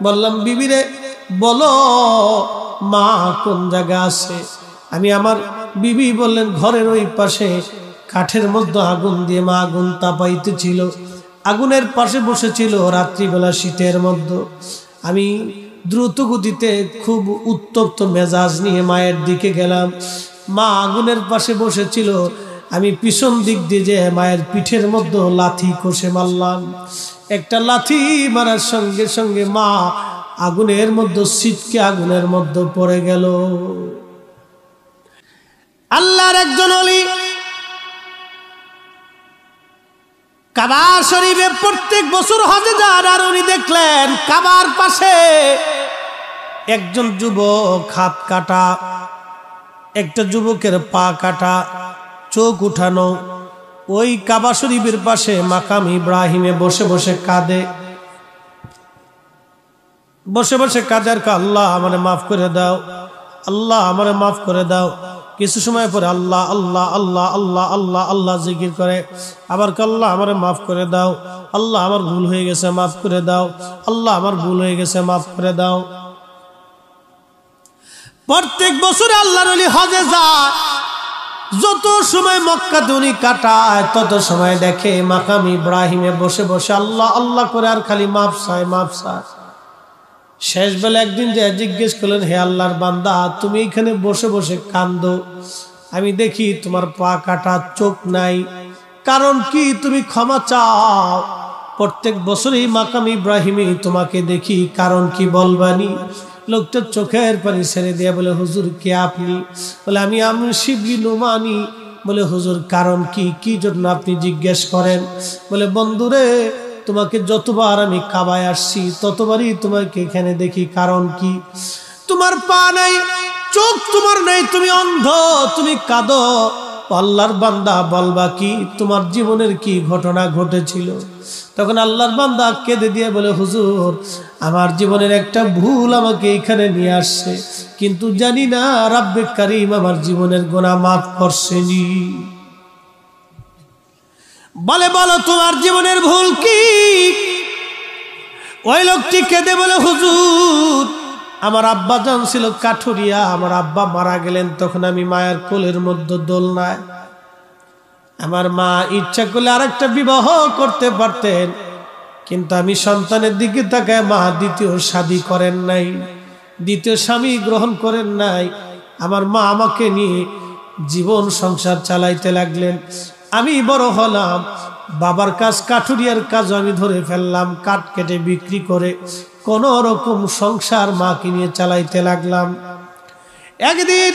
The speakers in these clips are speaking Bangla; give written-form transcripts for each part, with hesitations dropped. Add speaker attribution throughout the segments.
Speaker 1: বললাম বিবিরে বলো মা কোন জায়গা আছে। আমি আমার বিবি বললেন ঘরের ওই পাশে কাঠের মধ্যে আগুন দিয়ে মা আগুন তাপাইতেছিল, আগুনের পাশে বসেছিল রাত্রিবেলা শীতের মধ্যে। আমি দ্রুত গতিতে খুব উত্তপ্ত মেজাজ নিয়ে মায়ের দিকে গেলাম। মা আগুনের পাশে বসেছিল, আমি পিছন দিক দিয়ে যে মায়ের পিঠের মধ্যে লাথি কষে মারলাম। একটা লাথি মারার সঙ্গে সঙ্গে মা আগুনের মধ্যে ছিটকে আগুনের মধ্যে পড়ে গেল। আল্লাহর একজন ওলি কাবা শরীফে প্রত্যেক বছর হজে যান, আর উনি দেখলেন কাবার পাশে একজন যুবক হাত কাটা, একটা যুবকের পা কাটা, চোখ উঠানো, ওই কাবা শরীফের পাশে মাকাম ইব্রাহিমে বসে বসে কাঁদে, বসে বসে কাঁদে আর আল্লাহ আমারে মাফ করে দাও, আল্লাহ আমারে মাফ করে দাও। কিছু সময় পরে আল্লাহ আল্লাহ আল্লাহ আল্লাহ আল্লাহ আল্লাহ জিকির করে, আবার আল্লাহ আমারে মাফ করে দাও, আল্লাহ আমার ভুল হয়ে গেছে মাফ করে দাও, আল্লাহ আমার ভুল হয়ে গেছে মাফ করে দাও। প্রত্যেক বছর আল্লাহর ওলি হজে যায়, যত সময় মক্কাতে উনি কাটায় তত সময় দেখে মাকাম ইব্রাহিমে বসে বসে আল্লাহ আল্লাহ করে আর খালি মাফ চায় মাফ চায়। শেষ বেলা একদিন যে জিজ্ঞেস করলেন, হে আল্লাহর বান্দা তুমি এখানে বসে বসে কান্দো, আমি দেখি তোমার পা কাটা, চোখ নাই, কারণ কি? তুমি ক্ষমা চাও। প্রত্যেক বছরই মাকাম ইব্রাহিমে তোমাকে দেখি, কারণ কি বলবানি? লোকটা চোখের পানি ছেড়ে দিয়ে বলে, হুজুর কে আপনি? বলে আমি শিবলি নুমানি। বলে হুজুর কারণ কি, কি জন্য আপনি জিজ্ঞেস করেন? বলে বন্ধুরে তোমাকে যতবার আমি কাবায় আসছি ততবারই তোমাকে এখানে দেখি, কারণ কি? তোমার পা নাই, চোখ তোমার নাই, তুমি অন্ধ, তুমি কাঁদো। আল্লাহর বান্দা বলবা কি, তোমার জীবনের কি ঘটনা ঘটেছিল? তখন আল্লাহর বান্দা কেঁদে দিয়ে বলে, হুজুর আমার জীবনের একটা ভুল আমাকে এখানে নিয়ে আসছে, কিন্তু জানি না রাব্বে কারীম আমার জীবনের গুনাহ মাফ করছেনি। বলে বলো তোমার জীবনের ভুল কি? ওই লোকটি কেঁদে বলে, হুজুর আমার আব্বা জান ছিল কাঠুরিয়া, আমার আব্বা মারা গেলেন, তখন আমি মায়ের কোলের মধ্যে দোলনায়, আমার মা ইচ্ছা করলে আরেকটা বিবাহ করতে পারতেন, কিন্তু আমি সন্তানের দিকে তাকায় মা দ্বিতীয় শাদী করেন নাই, দ্বিতীয় স্বামী গ্রহণ করেন নাই। আমার মা আমাকে নিয়ে জীবন সংসার চালাইতে লাগলেন। আমি বড় হলাম, বাবার কাজ কাঠুরিয়ার কাজ আমি ধরে ফেললাম, কাঠ কেটে বিক্রি করে কোন রকম সংসার মাকে নিয়ে চালাইতে লাগলাম। একদিন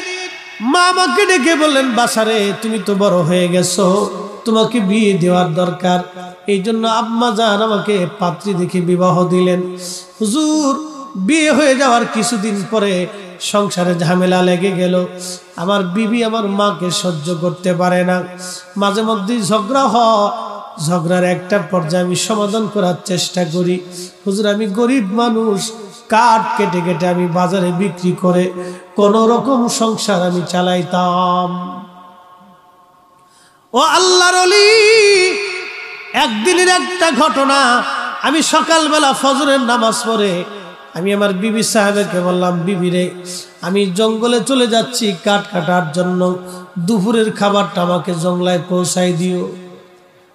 Speaker 1: মা আমাকে ডেকে বললেন, বাসারে তুমি তো বড় হয়ে গেছো, তোমাকে বিয়ে দেওয়ার দরকার। এই জন্য আম্মা জান আমাকে পাত্রী দেখে বিবাহ দিলেন। হুজুর বিয়ে হয়ে যাওয়ার কিছুদিন পরে সংসারে ঝামেলা লেগে গেল। আমার বিবি আমার মাকে সহ্য করতে পারে না, মাঝে মধ্যেই ঝগড়া হয়। ঝগড়ার একটা পর্যায়ে আমি সমাধান করার চেষ্টা করি। হুজুর আমি গরিব মানুষ, কাঠ কেটে কেটে আমি বাজারে বিক্রি করে কোন রকম সংসার আমি চালাইতাম। ও আল্লাহর ওলি, একদিনের একটা ঘটনা, আমি সকালবেলা ফজরের নামাজ পড়ে আমি আমার বিবি সাহেবকে বললাম, বিবি রে আমি জঙ্গলে চলে যাচ্ছি কাঠ কাটার জন্য, দুপুরের খাবারটা আমাকে জঙ্গলায় পৌঁছাই দিও।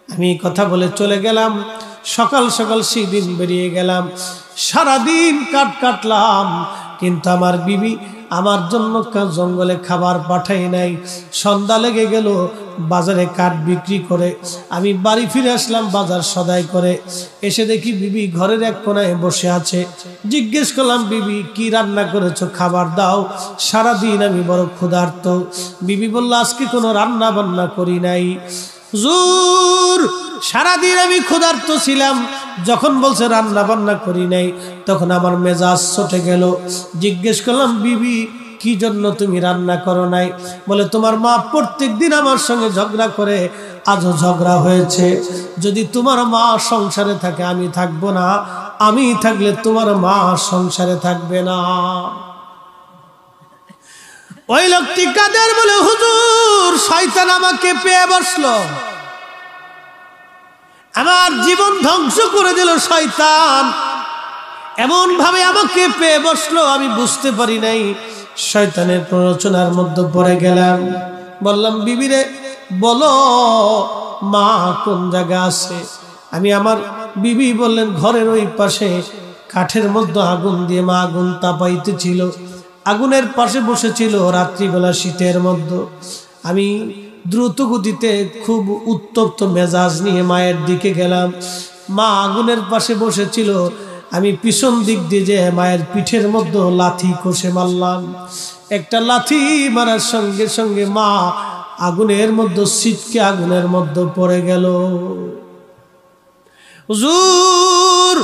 Speaker 1: আমি কথা বলে চলে গেলাম। সকাল সকাল সেই দিন বেরিয়ে গেলাম, সারাদিন কাঠ কাটলাম, কিন্তু আমার বিবি আমার জন্য জঙ্গলে খাবার পাঠাই নাই। সন্ধ্যা লেগে গেল, বাজারে কাঠ বিক্রি করে আমি বাড়ি ফিরে আসলাম বাজার সদাই করে। এসে দেখি বিবি ঘরের এক কোনায় বসে আছে। জিজ্ঞেস করলাম, বিবি কি রান্না করেছো, খাবার দাও, সারাদিন আমি বড় ক্ষুধার্ত। বিবি বলল, আজকে কোনো রান্না বান্না করি নাই। হুজুর সারাদিন আমি ক্ষুধার্ত ছিলাম, যখন বলছে রান্না বান্না করি নাই তখন আমার মেজাজ চটে গেল। জিজ্ঞেস করলাম, বিবি কি জন্য তুমি রান্না করো নাই? বলে তোমার মা প্রত্যেক দিন আমার সঙ্গে ঝগড়া করে, আজও ঝগড়া হয়েছে। যদি তোমার মা সংসারে থাকে আমি থাকবো না, আমি থাকলে তোমার মা সংসারে থাকবে না। ওই লোকটি কাদের বলে, হুজুর শয়তান আমাকে পেয়ে বসলো, আমার জীবন ধ্বংস করে দিল শয়তান। এমন ভাবে আমাকে পেয়ে বসলো, আমি বুঝতে পারি নাই। শয়তানের প্ররোচনার মধ্যে পড়ে গেলাম। বললাম, বিবিরে বলো মা কোন জায়গা আছে। আমি আমার বিবি বললেন, ঘরের ওই পাশে কাঠের মধ্যে আগুন দিয়ে মা আগুন তাপাইতেছিল, আগুনের পাশে বসেছিল রাত্রিবেলা শীতের মধ্যে। আমি দ্রুত গতিতে খুব উত্তপ্ত মেজাজ নিয়ে মায়ের দিকে গেলাম। মা আগুনের পাশে বসেছিল, আমি পিছন দিক দিয়ে যে মায়ের পিঠের মধ্যে লাথি কষে মারলাম। একটা লাথি মারার সঙ্গে সঙ্গে মা আগুনের মধ্যে ছিটকে আগুনের মধ্যে পড়ে গেল। হুজুর,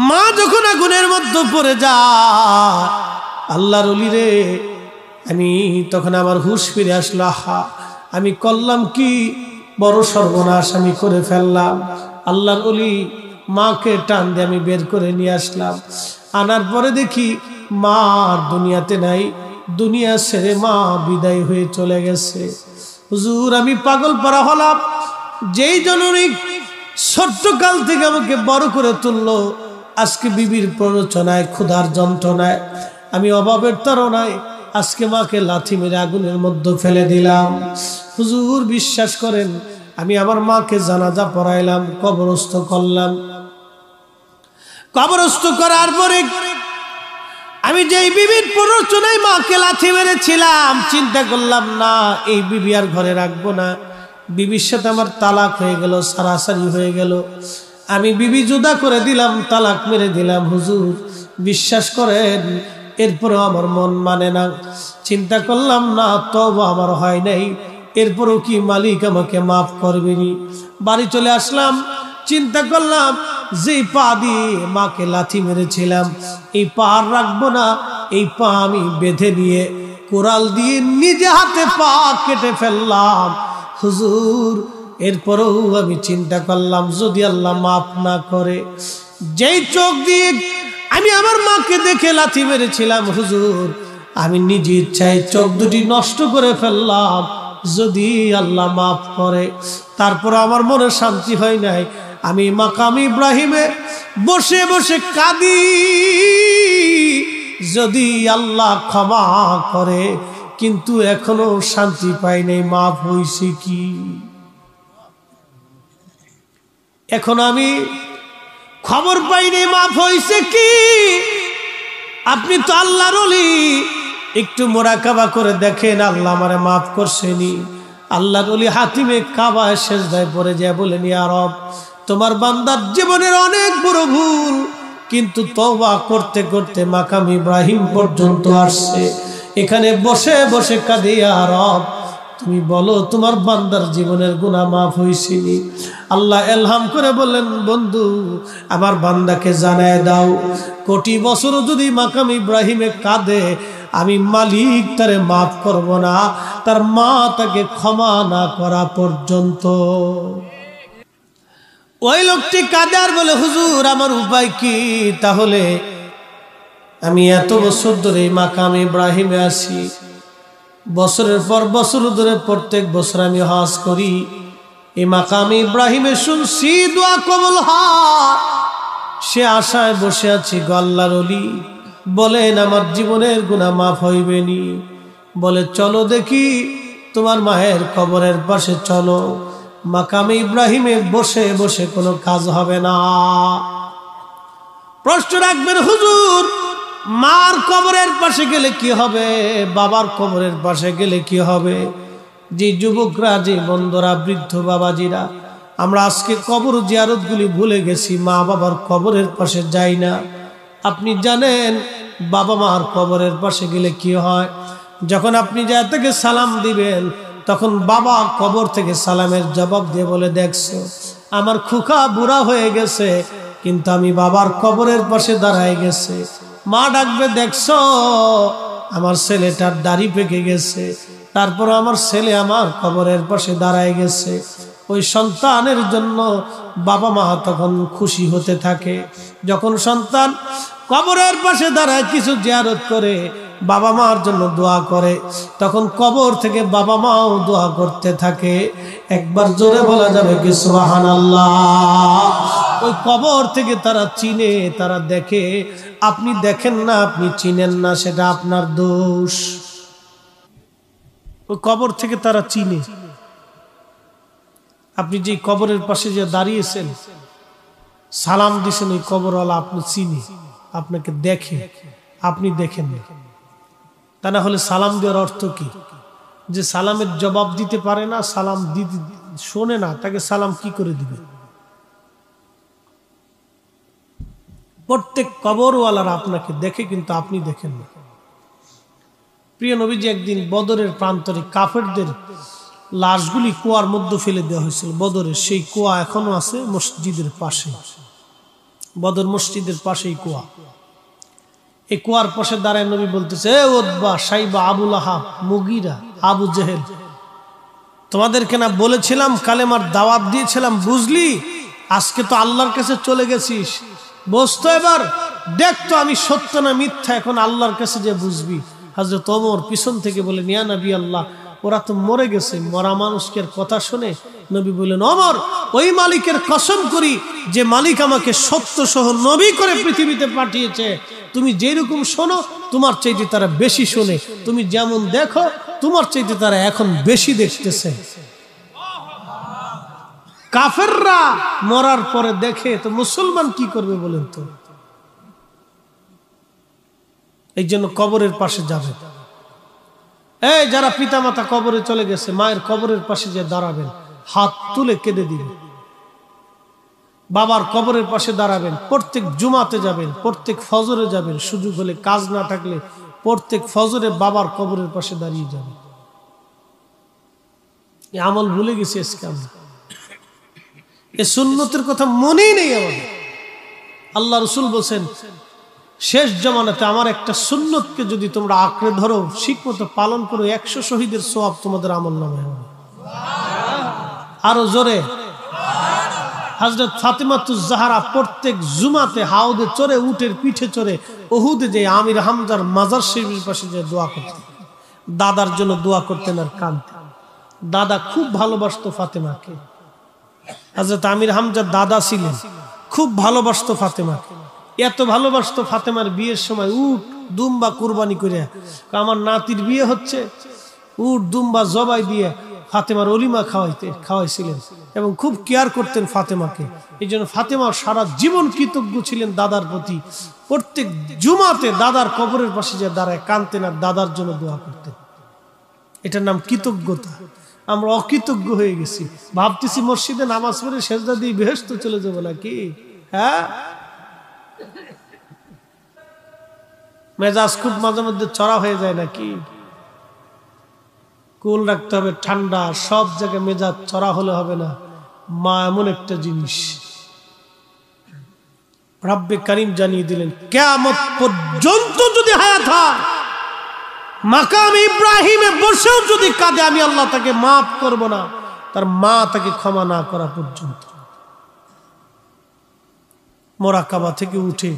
Speaker 1: মা যখন আগুনের মধ্যে পড়ে যায়, আল্লাহর ওলি রে, আমি তখন আমার হুঁশ ফিরে আসলো। আহা, আমি করলাম কি বড় সর্বনাশ আমি করে ফেললাম। আল্লাহর ওলি মাকে টান দিয়ে আমি বের করে নিয়ে আসলাম। আনার পরে দেখি মা দুনিয়াতে নাই, দুনিয়া ছেড়ে মা বিদায় হয়ে চলে গেছে। হুজুর, আমি পাগল পারা হলাম। যেই জননী ছোট্ট কাল থেকে আমাকে বড় করে তুললো, আজকে বিবির প্ররোচনায়, ক্ষুধার যন্ত্রণায়, আমি অভাবের তাড়নায় আজকে মাকে লাথি মেরে আগুনের মধ্যে ফেলে দিলাম। হুজুর, বিশ্বাস করেন, আমি আমার মাকে জানাজা পড়াইলাম, কবরস্থ করলাম। কবরস্থ করার পরে আমি যেই বিবির প্ররোচনায় মাকে লাথি মেরেছিলাম, চিন্তা করলাম না এই বিবি আর ঘরে রাখবো না। বিবির সাথে আমার তালাক হয়ে গেল, সারাসারি হয়ে গেল। আমি বিবি জুদা করে দিলাম, তালাক মেরে দিলাম। হুজুর, বিশ্বাস করেন, এরপরেও আমার মন মানে না। চিন্তা করলাম না, তওবা আমার হয় নাই, এরপরেও কি মালিক আমাকে মাফ করবেনি। বাড়ি চলে আসলাম, চিন্তা করলাম যে পা দিয়ে মাকে লাথি মেরেছিলাম, এই পা আর রাখবো না। এই পা আমি বেঁধে নিয়ে কোরাল দিয়ে নিজে হাতে পা কেটে ফেললাম। হুজুর, এরপরেও আমি চিন্তা করলাম, যদি আল্লাহ মাফ না করে, যেই চোখ দিয়ে আমি আমার মাকে দেখে লাথি মেরেছিলাম, হুজুর, আমি নিজে ইচ্ছায় চোখ দুটি নষ্ট করে ফেললাম। যদি আল্লাহ মাফ করে, তারপর আমার মনে শান্তি হয় নাই। আমি মাকাম ইব্রাহিমে বসে বসে কাঁদি, যদি আল্লাহ ক্ষমা করে, কিন্তু এখনো শান্তি পাই নাই। মাফ হইছে কি? এখন আমি খবর পাই নাই মাফ হইছে কি। আপনি তো আল্লাহর ওলি, একটু মোরাকাবা করে দেখেন আল্লাহ আমারে মাফ করছেনি। আল্লাহর ওলি হাতিমে কাবায় সেজদায় পড়ে যায়, বলেন, ইয়া রব, তোমার বান্দার জীবনের অনেক বড় ভুল, কিন্তু তওবা করতে করতে মাকাম ইব্রাহিম পর্যন্ত আসছে। এখানে বসে বসে কাঁদে, ইয়া রব, তুমি বলো তোমার বান্দার জীবনের গুনাহ মাফ হইছেনি। আল্লাহ এলহাম করে বললেন, বন্ধু, আমার বান্দাকে জানায় দাও, কোটি বছর যদি মাকাম ইব্রাহিমে কাঁদে, আমি মালিক তারে মাফ করব না, তার মা তাকে ক্ষমা না করা পর্যন্ত। ওই লোকটি কাঁদে আর বলে, হুজুর, আমার উপায় কি? তাহলে আমি এত বছর ধরে মাকাম ইব্রাহিমে আছি, বছরের পর বছর ধরে প্রত্যেক বছর আমি হজ করি, এই মাকাম ইব্রাহিমে শুনছি দোয়া কবুল হয়, সে আশায় বসে আছি। আল্লাহর ওলি বলেন, আমার জীবনের গুনাহ মাফ হইবেনি। বলে, চলো দেখি, তোমার মায়ের কবরের পাশে চলো। মাকাম ইব্রাহিমে বসে বসে কোনো কাজ হবে না। প্রশ্ন রাখবেন, হুজুর, মার কবরের পাশে গেলে কি হবে, বাবার কবরের পাশে গেলে কি হবে? যে যুবকরা, যে বন্ধুরা, বৃদ্ধ বাবাজিরা, আমরা আজকে কবর জিয়ারতগুলি ভুলে গেছি, মা বাবার কবরের পাশে যাই না। আপনি জানেন বাবা মার কবরের পাশে গেলে কি হয়? যখন আপনি যা থেকে সালাম দিবেন, তখন বাবা কবর থেকে সালামের জবাব দিয়ে বলে, দেখছো আমার খুকা বুড়া হয়ে গেছে, কিন্তু আমি বাবার কবরের পাশে দাঁড়ায় গেছে। মা ডাকবে, দেখছো আমার ছেলেটার দাড়ি পেকে গেছে, তারপর আমার ছেলে আমার কবরের পাশে দাঁড়ায় গেছে। ওই সন্তানের জন্য বাবা মা তখন খুশি হতে থাকে। যখন সন্তান কবরের পাশে দাঁড়ায়, কিছু জিয়ারত করে, বাবা মার জন্য দোয়া করে, তখন কবর থেকে বাবা মাও দোয়া করতে থাকে। একবার জোরে বলা যাবে কি সুবহানাল্লাহ? ওই কবর থেকে তারা চিনে, তারা দেখে। আপনি দেখেন না, আপনি চিনেন না, সেটা আপনার দোষ। ওই কবর থেকে তারা চিনে। আপনি যে কবরের পাশে যে দাঁড়িয়েছেন, সালাম দিছেন, ওই কবরওয়ালা আপনি চিনে, আপনাকে দেখে, আপনি দেখেন না। তা না হলে সালাম দেওয়ার অর্থ কি? যে সালামের জবাব দিতে পারে না, সালাম দিতে শোনে না, তাকে সালাম কি করে দিবে? প্রত্যেক কবরওয়ালারা আপনাকে দেখে, কিন্তু আপনি দেখেন না। প্রিয় নবীজি একদিন বদরের প্রান্তরে কাফেরদের লাশগুলি কুয়ার মধ্যে ফেলে দেওয়া হয়েছিল। বদরের সেই কুয়া এখনো আছে মসজিদের পাশে, বদর মসজিদের পাশেই কুয়া। এই কুয়ার পাশে দাঁড়ায় নবী বলতেছে, এ উতবা, সাইবা, আবুল আহাব, মুগিরা, আবু জেহেল, তোমাদেরকে না বলেছিলাম, কালেমার দাওয়াত দিয়েছিলাম, বুঝলি? আজকে তো আল্লাহর কাছে চলে গেছিস, বসতো এবার দেখতো আমি সত্য না মিথ্যা, এখন আল্লাহর কাছে যে বুঝবি। হযরত ওমর পিছন থেকে বলেন, ইয়া নবী আল্লাহ, ওরা তো মরে গেছে, মরা মানুষকে কথা শুনে? নবী বললেন, ওমর, ওই মালিকের কসম করি যে মালিক আমাকে সত্য সহ নবী করে পৃথিবীতে পাঠিয়েছে, তুমি যেরকম শোনো তোমার চাইতে তারা বেশি শোনে, তুমি যেমন দেখো তোমার চাইতে তারা এখন বেশি দেখতেছে। কাফেররা মরার পরে দেখে, তো মুসলমান কি করবে বলেন তো? এই জন্য কবরের পাশে যাবে। এই যারা পিতামাতা কবরে চলে গেছে, মায়ের কবরের পাশে যে দাঁড়াবেন, হাত তুলে কেঁদে দিবেন। বাবার কবরের পাশে দাঁড়াবেন, প্রত্যেক জুমাতে যাবেন, প্রত্যেক ফজরে যাবেন, সুযোগ হলে, কাজ না থাকলে প্রত্যেক ফজরে বাবার কবরের পাশে দাঁড়িয়ে যাবেন। এই আমল ভুলে গেছি আজকে আমরা, এই সুন্নতের কথা মনেই নেই আমাদের। আল্লাহ রাসূল বলেন, শেষ জামানাতে আমার একটা সুন্নতকে যদি তোমরা আঁকড়ে ধরো, ঠিকমতো পালন করো, 100 শহীদের সওয়াব তোমাদের আমলনামায় হবে। আরো জোরে। হযরত ফাতেমাতুজ জাহরা প্রত্যেক জুমাতে হাউদে চড়ে, উটের পিঠে চড়ে উহুদে যে আমির হামজার মাজার শরীফের পাশে যে দোয়া করতেন, দাদার জন্য দোয়া করতেন আর কাঁদতেন। দাদা খুব ভালোবাসতো ফাতেমাকে। হযরত আমির হামজার দাদা ছিলেন, খুব ভালোবাসতো ফাতেমাকে। এত ভালোবাসতো, ফাতেমার বিয়ের সময় উট দুম্বা কুরবানি করে, আমার নাতির বিয়ে হচ্ছে, উট দুম্বা জবাই দিয়ে ফাতেমার অলিমা খাওয়াইছিলেন এবং খুব কেয়ার করতেন ফাতেমাকে। এই জন্য ফাতেমা সারা জীবন কৃতজ্ঞ ছিলেন দাদার প্রতি। প্রত্যেক জুমাতে দাদার কবরের পাশে যে দাঁড়ায় কাঁদতেন আর দাদার জন্য দোয়া করতেন। এটার নাম কৃতজ্ঞতা। আমরা অকৃতজ্ঞ হয়ে গেছি, ভাবতেছি মসজিদে নামাজ পড়ে সেজদা দিয়ে বেহেশত চলে যাবো নাকি। হ্যাঁ, মেজাজ খুব মাঝে মধ্যে চড়া হয়ে যায় নাকি। কুল রাখতে হবে, ঠান্ডা, সব জায়গায় মেজাজ চড়া হলে হবে না। মা এমন একটা জিনিস, রব্বে কারীম জানিয়ে দিলেন, কিয়ামত পর্যন্ত যদি হায়াত হয়, মাকাম ইব্রাহিমে বসেও যদি কাঁদে, আমি আল্লাহ তাকে মাফ করব না, তার মা তাকে ক্ষমা না করা পর্যন্ত। মোরাকাবা থেকে উঠে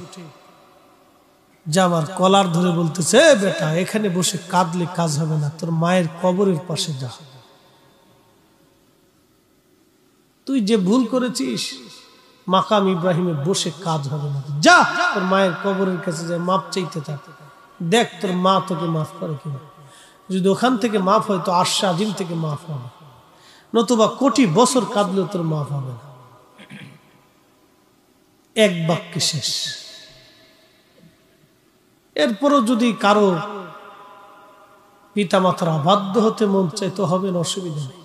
Speaker 1: জামার কলার ধরে বলতেছে, বেটা এখানে বসে কাঁদলে কাজ হবে না, তোর মায়ের কবরের পাশে যা। তুই যে ভুল করেছিস, মাকাম ইব্রাহিমে বসে কাজ হবে না, যা তোর মায়ের কবরের কাছে যা, মাপ চাইতে থাক, দেখ তোর মা তোকে মাফ করে কিনা। যদি ওখান থেকে মাফ হয় তো আরশে আজিম থেকে মাফ হবে, নতুবা কোটি বছর কাঁদলেও তোর মাফ হবে না। এক বাক্যে শেষ। এরপরও যদি কারো পিতা মাতার অবাধ্য হতে মন চাইতে হবে না, অসুবিধা নেই,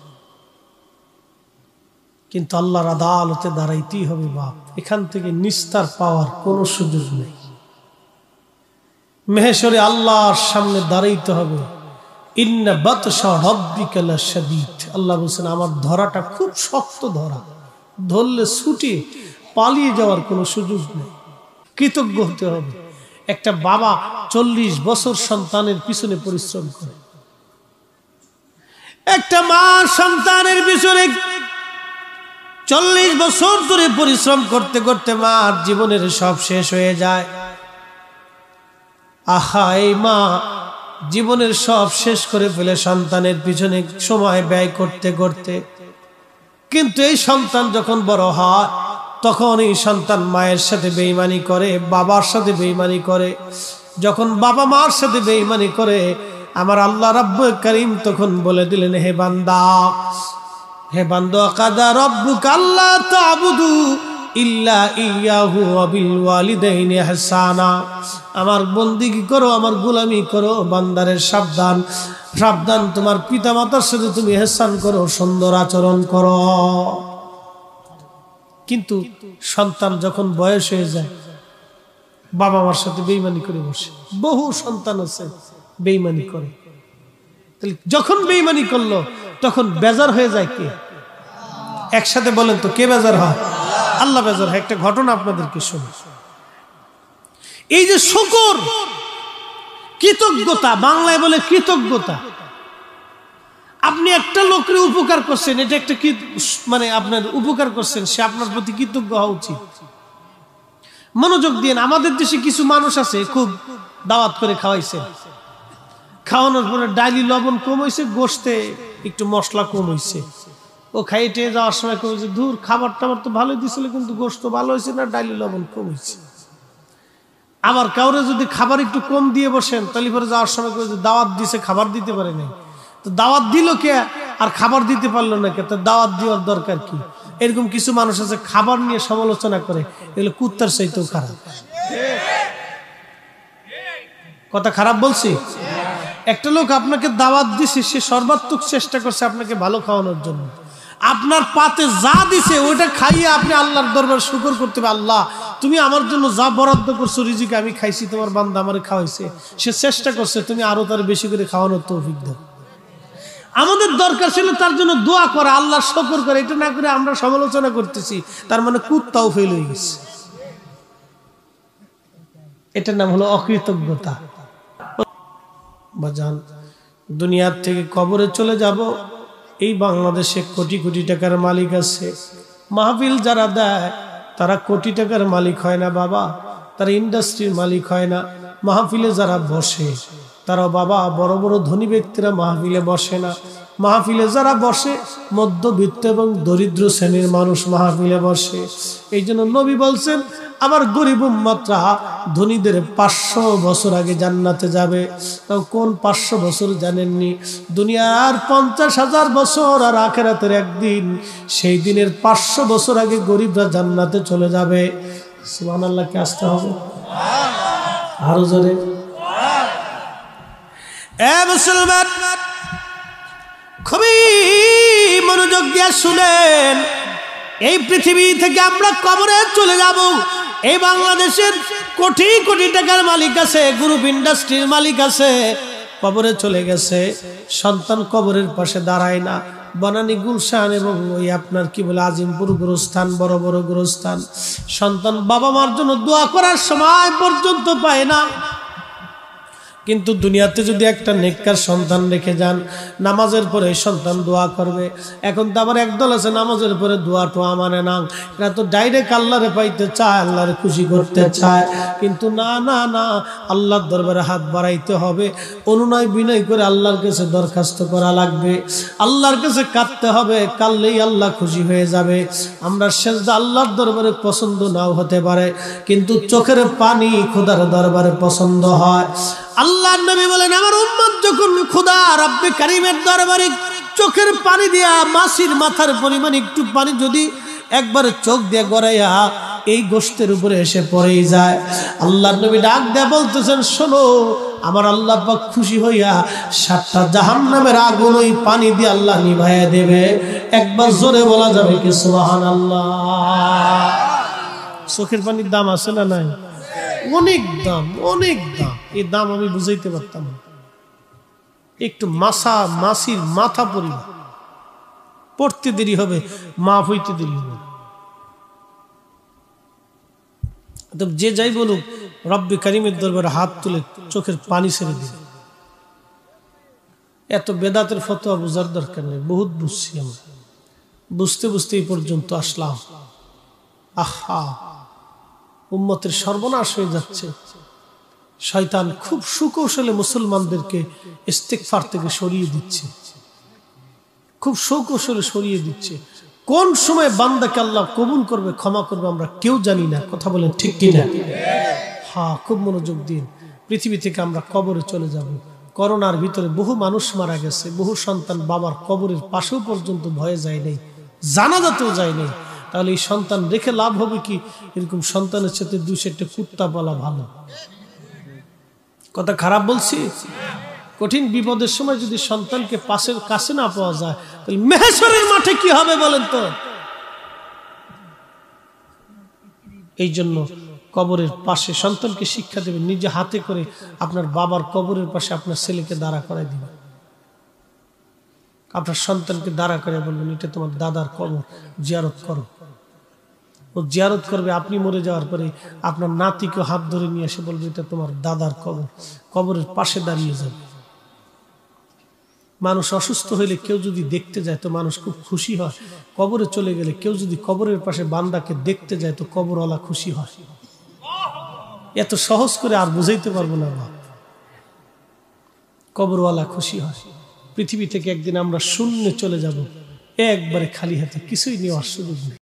Speaker 1: কিন্তু আল্লাহর আদালতে দাঁড়াইতেই হবে বাপ। এখান থেকে নিস্তার পাওয়ার কোনো সুযোগ নেই। মেহেশরে আল্লাহর সামনে দাঁড়াইতে হবে। ইন্না বাতশা রাব্বিকা লাশাদীদ, আল্লাহ বলেন আমার ধরাটা খুব শক্ত ধরা, ধরলে ছুটে পালিয়ে যাওয়ার কোনো সুযোগ নেই। কৃতজ্ঞ হতে হবে। একটা বাবা 40 বছর সন্তানের পিছনে পরিশ্রম করে, একটা মা সন্তানের পিছনে 40 বছর ধরে পরিশ্রম করতে করতে মার জীবনের সব শেষ হয়ে যায়। আহা, এই মা জীবনের সব শেষ করে ফেলে সন্তানের পিছনে সময় ব্যয় করতে করতে, কিন্তু এই সন্তান যখন বড় হয়, তখন এই সন্তান মায়ের সাথে বেঈমানি করে, বাবার সাথে বেঈমানি করে। যখন বাবা মার সাথে বেঈমানি করে, আমার আল্লাহ রাব্বুল কারীম তখন বলে দিলেন, হে বান্দা, হে বান্দা, কাদা রাব্বুকা আল্লা তা'বুদু ইল্লা ইয়াহু ওয়া বিল ওয়ালিদাইনি ইহসানা। আমার বন্দেগী করো, আমার গোলামি করো, বান্দারে সাবধান সাবধান, তোমার পিতামাতার সাথে তুমি ইহসান করো, সুন্দর আচরণ করো। কিন্তু সন্তান যখন বয়স হয়ে যায়, বাবা মার সাথে বেঈমানি করে বসে। বহু সন্তান আছে বেঈমানি করে। তাহলে যখন বেঈমানি করলো তখন বেজার হয়ে যায় কে? একসাথে বলেন তো, কে বেজার হয়? আল্লাহ বেজার হয়। একটা ঘটনা আপনাদেরকে শুনি। এই যে শুকর, কৃতজ্ঞতা, বাংলায় বলে কৃতজ্ঞতা। আপনি একটা লোকের উপকার করছেন, এটা একটা মানে আপনার উপকার করছেন, সে আপনার প্রতি কৃতজ্ঞ হওয়া উচিত। মনোযোগ দিয়ে, আমাদের দেশে কিছু মানুষ আছে খুব দাওয়াত করে খাওয়াইছে, খাওয়ানোর পরে ডাইলি লবণ কম হয়েছে, গোশতে একটু মশলা কম হয়েছে। ও খাইতে যাওয়ার সময় কমেছে, ধুর খাবার টাবার তো ভালোই দিছিল, কিন্তু গোশত ভালো হয়েছে না, ডাইলি লবণ কম হয়েছে। আবার কাউরে যদি খাবার একটু কম দিয়ে বসেন, তাহলে পরে যাওয়ার সময় দাওয়াত দিছে, খাবার দিতে পারে নাই, তো দাওয়াত দিল কে আর খাবার দিতে পারলো না কে? তো দাওয়াত দেওয়ার দরকার কি? এরকম কিছু মানুষ আছে খাবার নিয়ে সমালোচনা করে, এগুলো কুত্তার চাইতেও খারাপ। কথা খারাপ বলছি? একটা লোক আপনাকে দাওয়াত দিছে, সে সর্বাত্মক চেষ্টা করছে আপনাকে ভালো খাওয়ানোর জন্য। আপনার পাতে যা দিছে ওইটা খাইয়ে আপনি আল্লাহর দরবারে শুকর করতে হবে, আল্লাহ তুমি আমার জন্য যা বরাদ্দ করছো রিজিক, আমি খাইছি, তোমার বান্দা আমারে খাওয়াইছে, সে চেষ্টা করছে, তুমি আরো তার বেশি করে খাওয়ানোর তৌফিক দাও। আমাদের দরকার ছিল তার জন্য দোয়া করা, আল্লাহর শুকর করে। এটা না করে আমরা সমালোচনা করতেছি, তার মানে কুত্তাও ফেল হয়ে গেছে। এটার নাম হলো অকৃতজ্ঞতা। বাজান, দুনিয়ার থেকে কবরে চলে যাব, এই বাংলাদেশে কোটি কোটি টাকার মালিক আছে। মাহফিল যারা দেয় তারা কোটি টাকার মালিক হয় না বাবা, তারা ইন্ডাস্ট্রির মালিক হয় না। মাহফিলে যারা বসে তারা বাবা বড় বড় ধনী ব্যক্তিরা মাহফিলে বসে না। মাহফিলে যারা বসে মধ্যবিত্ত এবং দরিদ্র শ্রেণীর মানুষ মাহফিলে বসে। এই জন্য নবী বলছেন, আমার গরিব উম্মতরা ধনীদের 500 বছর আগে জান্নাতে যাবে। তাও কোন 500 বছর জানেননি? দুনিয়ার 50,000 বছর আর আখিরাতের একদিন, সেই দিনের 500 বছর আগে গরিবরা জান্নাতে চলে যাবে। সুবহানাল্লাহকে আসতে হবে আরো জোরে। এ মুসলমান, খুবই মনোযোগ দিয়ে শুনেন, এই পৃথিবী থেকে আমরা কবরে চলে যাব। এই বাংলাদেশের কোটি কোটি টাকার মালিক আছে, গ্রুপ ইন্ডাস্ট্রির মালিক আছে, কবরে চলে গেছে। সন্তান কবরের পাশে দাঁড়ায় না। বনানী, গুলশান এবং ওই আপনার কি বলে আজিমপুর গোরস্থান, বড় বড় গোরস্থান, সন্তান বাবা মার জন্য দোয়া করার সময় পর্যন্ত পায় না। কিন্তু দুনিয়াতে যদি একটা নেককার সন্তান রেখে যান, নামাজের পরে সন্তান দোয়া করবে। এখন তো আবার একদল আছে নামাজের পরে দোয়া টোয়া মানে না, এরা তো ডাইরেক্ট আল্লাহরে পাইতে চায়, আল্লাহরে খুশি করতে চায়। কিন্তু না না না, আল্লাহর দরবারে হাত বাড়াইতে হবে, অনুনয় বিনয় করে আল্লাহর কাছে দরখাস্ত করা লাগবে, আল্লাহর কাছে কাঁদতে হবে, কাঁদলেই আল্লাহ খুশি হয়ে যাবে। আমরা সেজদা আল্লাহর দরবারে পছন্দ নাও হতে পারে, কিন্তু চোখের পানি খোদার দরবারে পছন্দ হয়। আল্লাহ নবী বলেন, আমার উম্মত যখন খোদা রব্বে কারীমের দরবারে চোখের পানি দিয়া মাছির মাথার পরিমাণ একটু পানি যদি একবার চোখ দিয়ে গড়াইয়া এই গোশতের উপরে এসে পড়েই যায়, আল্লাহ নবী ডাক দিয়ে বলতেছেন, শোনো, আমার আল্লাহ পাক খুশি হইয়া 7টা জাহান্নামের আগুন ওই পানি দিয়ে আল্লাহ নিভাইয়া দেবে। একবার জোরে বলা যাবে কি সুবহানাল্লাহ? চোখের পানির দাম আছে না নাই? অনেক দাম, অনেক দাম। এই দাম আমি বুঝাইতে পারতাম না। একটু মাছির মাথা পরিমাণ পড়তে দেরি হবে, মাফ হইতে দেরি হবে। যে যাই বলুক, রব্বে কারীমের দরবারে হাত তুলে চোখের পানি ছেড়ে দিবে। এত বেদাতের ফতোয়া বোঝার দরকার নেই, বহুত বুঝছি আমরা, বুঝতে বুঝতে এই পর্যন্ত আসলাম। আহা, উম্মতের সর্বনাশ হয়ে যাচ্ছে। শয়তান খুব সুকৌশলে মুসলমানদেরকে ইস্তিগফার থেকে সরিয়ে দিচ্ছে, খুব সুকৌশলে সরিয়ে দিচ্ছে। কোন সময় বান্দাকে আল্লাহ কবুল করবে, ক্ষমা করবে, আমরা কেউ জানি না। কথা বলেন ঠিক কিনা? হ্যাঁ, খুব মনোযোগ দিন। পৃথিবী থেকে আমরা কবরে চলে যাব। করোনার ভিতরে বহু মানুষ মারা গেছে, বহু সন্তান বাবার কবরের পাশেও পর্যন্ত ভয়ে যায় নাই, জানাজাতেও যায় নাই। তাহলে এই সন্তান রেখে লাভ হবে কি? এরকম সন্তানের সাথে 2-4টা কুত্তা পালা ভালো। কথা খারাপ বলছি? কঠিন বিপদের সময় যদি সন্তানকে পাশের কাছে না পাওয়া যায়, তাহলে মেহেশ্বরের মাঠে কি হবে বলেন তো? এই জন্য কবরের পাশে সন্তানকে শিক্ষা দেবেন, নিজে হাতে করে আপনার বাবার কবরের পাশে আপনার ছেলেকে দাঁড়া করাই দিবেন। আপনার সন্তানকে দাঁড়া করে বলবেন, এটা তোমার দাদার কবর, জিয়ারত করো। ও জিয়ারত করবে। আপনি মরে যাওয়ার পরে আপনার নাতিকে হাত ধরে নিয়ে এসে বলবে, এটা তোমার দাদার কবর। কবরের পাশে দাঁড়িয়ে যাবে। মানুষ অসুস্থ হইলে কেউ যদি দেখতে যায় তো মানুষ খুব খুশি হয়। কবরে চলে গেলে কেউ যদি কবরের পাশে বান্দাকে দেখতে যায় তো কবরওয়ালা খুশি হয়। এত সহজ করে আর বুঝাইতে পারবো না। কবরওয়ালা খুশি হয়। পৃথিবী থেকে একদিন আমরা শূন্যে চলে যাব, একবারে খালি হাতে, কিছুই নেওয়ার সুযোগ নেই।